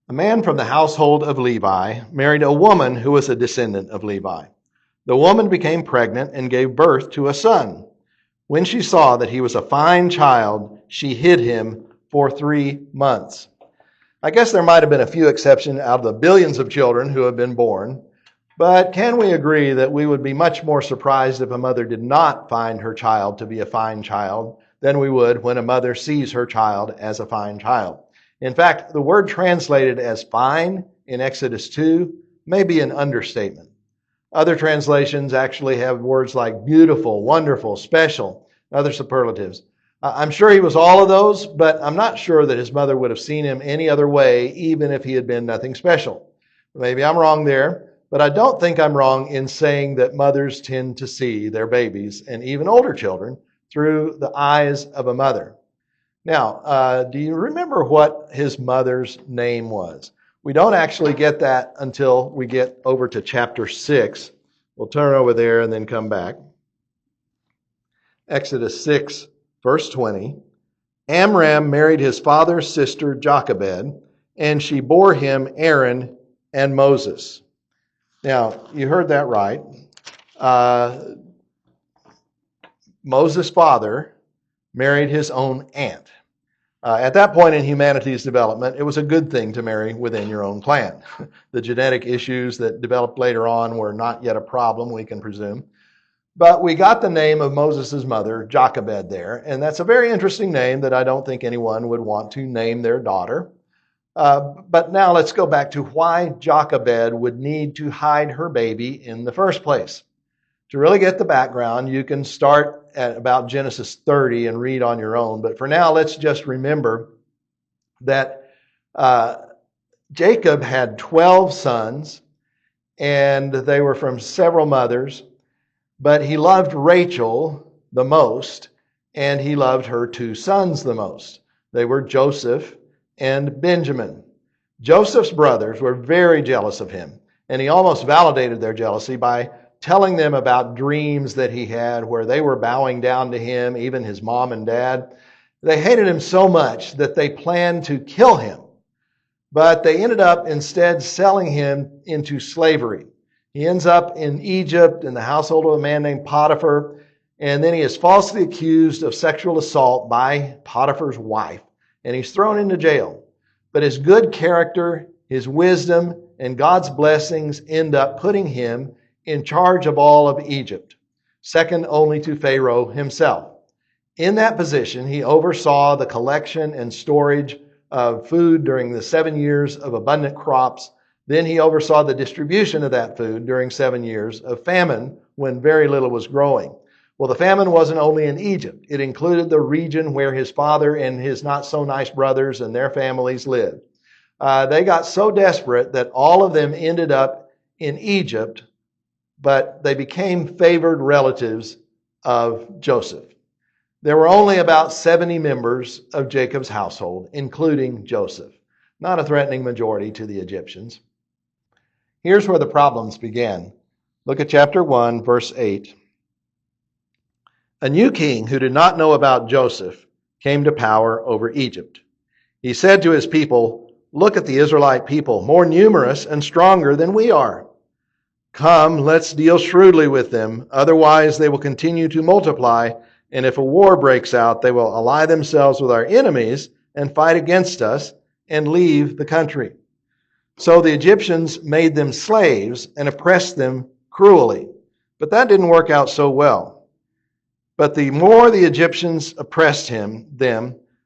A man from the household of Levi married a woman who was a descendant of Levi. The woman became pregnant and gave birth to a son. When she saw that he was a fine child, she hid him for 3 months. I guess there might have been a few exceptions out of the billions of children who have been born, but can we agree that we would be much more surprised if a mother did not find her child to be a fine child than we would when a mother sees her child as a fine child? In fact, the word translated as fine in Exodus 2 may be an understatement. Other translations actually have words like beautiful, wonderful, special, other superlatives. I'm sure he was all of those, but I'm not sure that his mother would have seen him any other way, even if he had been nothing special. Maybe I'm wrong there, but I don't think I'm wrong in saying that mothers tend to see their babies, and even older children, through the eyes of a mother. Now, do you remember what his mother's name was? We don't actually get that until we get over to chapter 6. We'll turn over there and then come back. Exodus 6, verse 20. Amram married his father's sister Jochebed, and she bore him Aaron and Moses. Now, you heard that right. Moses' father married his own aunt. At that point in humanity's development, it was a good thing to marry within your own clan. The genetic issues that developed later on were not yet a problem, we can presume. But we got the name of Moses' mother, Jochebed, there, and that's a very interesting name that I don't think anyone would want to name their daughter. But now let's go back to why Jochebed would need to hide her baby in the first place. To really get the background, you can start at about Genesis 30 and read on your own. But for now, let's just remember that Jacob had 12 sons, and they were from several mothers. But he loved Rachel the most, and he loved her 2 sons the most. They were Joseph and Benjamin. Joseph's brothers were very jealous of him, and he almost validated their jealousy by telling them about dreams that he had where they were bowing down to him, even his mom and dad. They hated him so much that they planned to kill him, but they ended up instead selling him into slavery. He ends up in Egypt in the household of a man named Potiphar, and then he is falsely accused of sexual assault by Potiphar's wife, and he's thrown into jail. But his good character, his wisdom, and God's blessings end up putting him in charge of all of Egypt, second only to Pharaoh himself. In that position, he oversaw the collection and storage of food during the 7 years of abundant crops. Then he oversaw the distribution of that food during 7 years of famine when very little was growing. Well, the famine wasn't only in Egypt. It included the region where his father and his not-so-nice brothers and their families lived. They got so desperate that all of them ended up in Egypt, but they became favored relatives of Joseph. There were only about 70 members of Jacob's household, including Joseph. Not a threatening majority to the Egyptians. Here's where the problems began. Look at chapter 1, verse 8. A new king who did not know about Joseph came to power over Egypt. He said to his people, "Look at the Israelite people, more numerous and stronger than we are. Come, let's deal shrewdly with them, otherwise they will continue to multiply, and if a war breaks out, they will ally themselves with our enemies and fight against us and leave the country." So the Egyptians made them slaves and oppressed them cruelly. But that didn't work out so well. But the more the Egyptians oppressed them,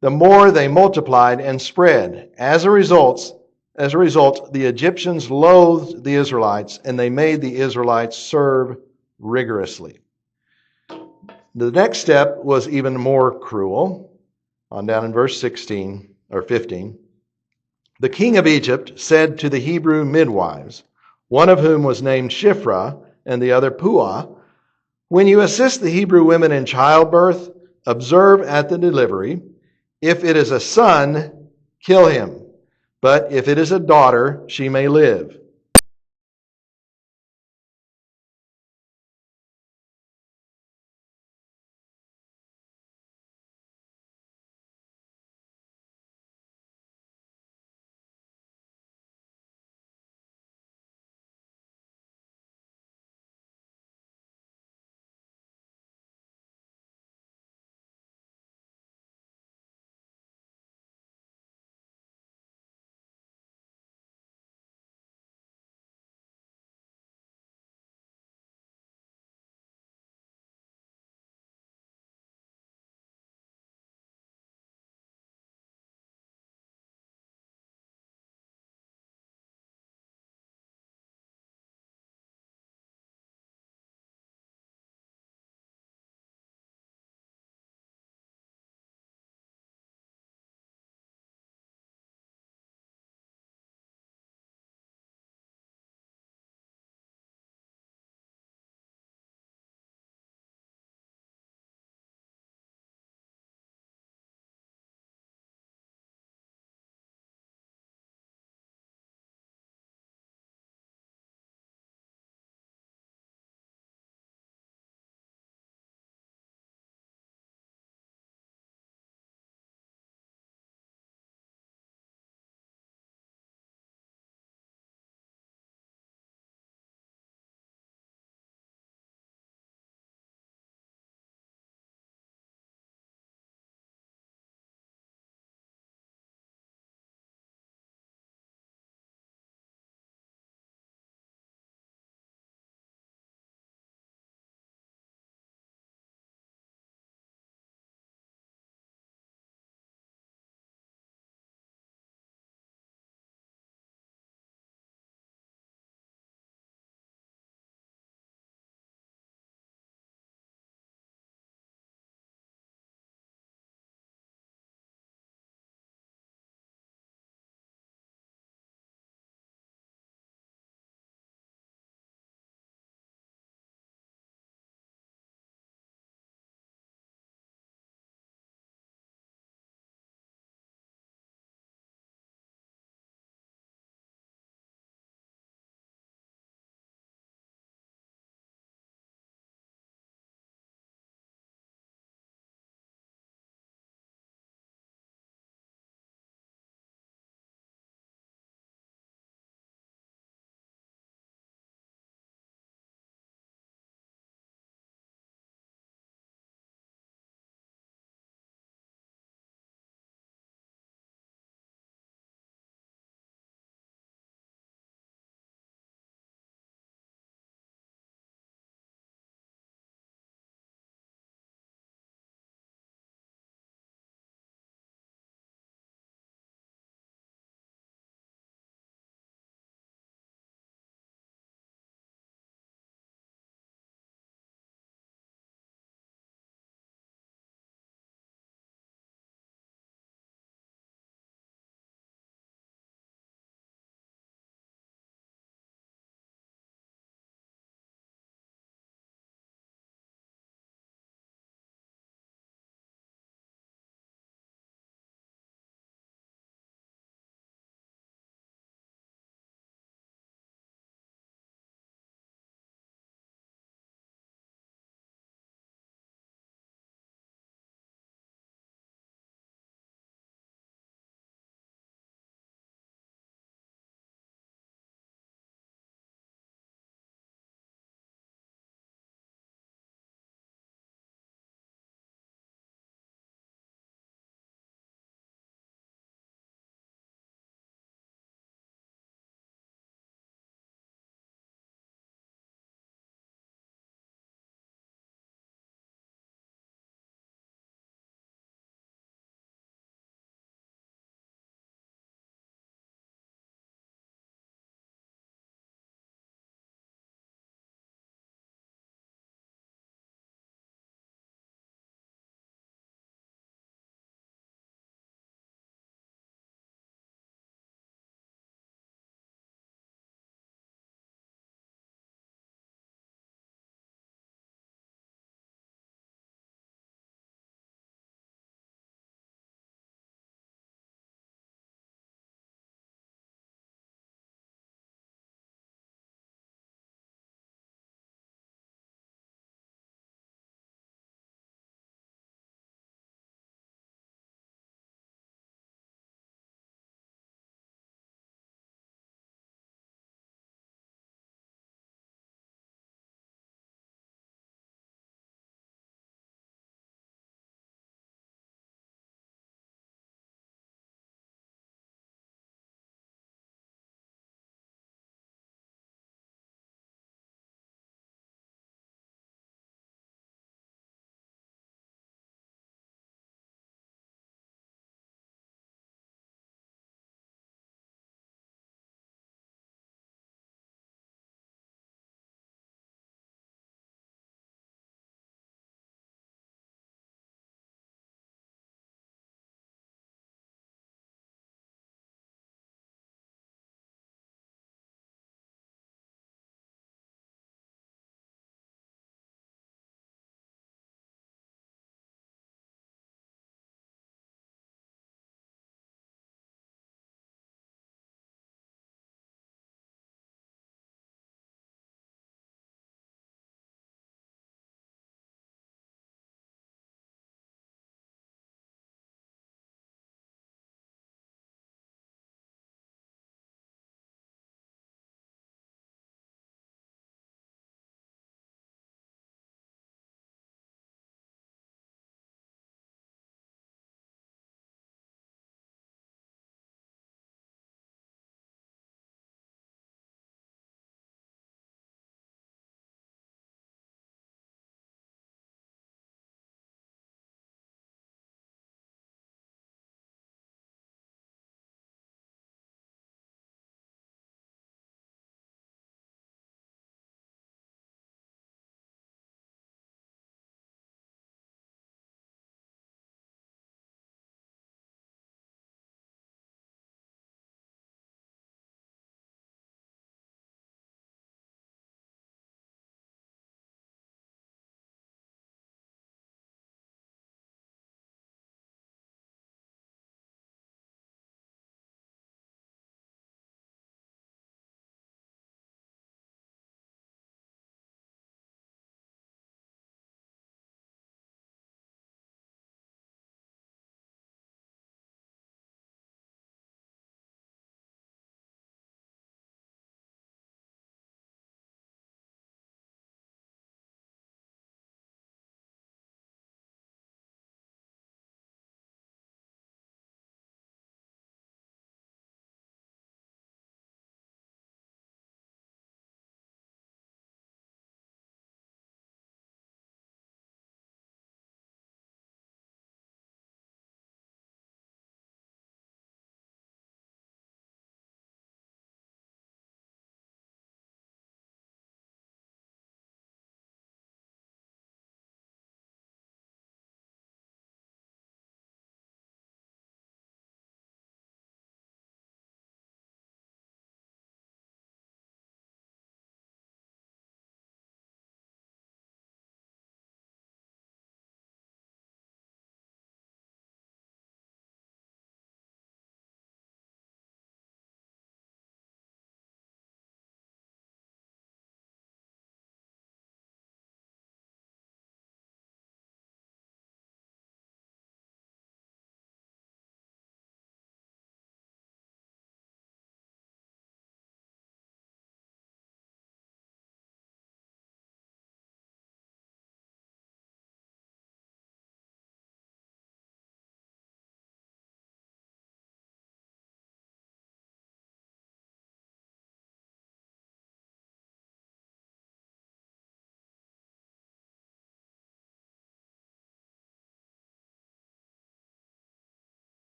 the more they multiplied and spread. As a result, the Egyptians loathed the Israelites, and they made the Israelites serve rigorously. The next step was even more cruel. On down in verse 16 or 15. The king of Egypt said to the Hebrew midwives, one of whom was named Shiphrah and the other Puah, "When you assist the Hebrew women in childbirth, observe at the delivery. If it is a son, kill him. But if it is a daughter, she may live.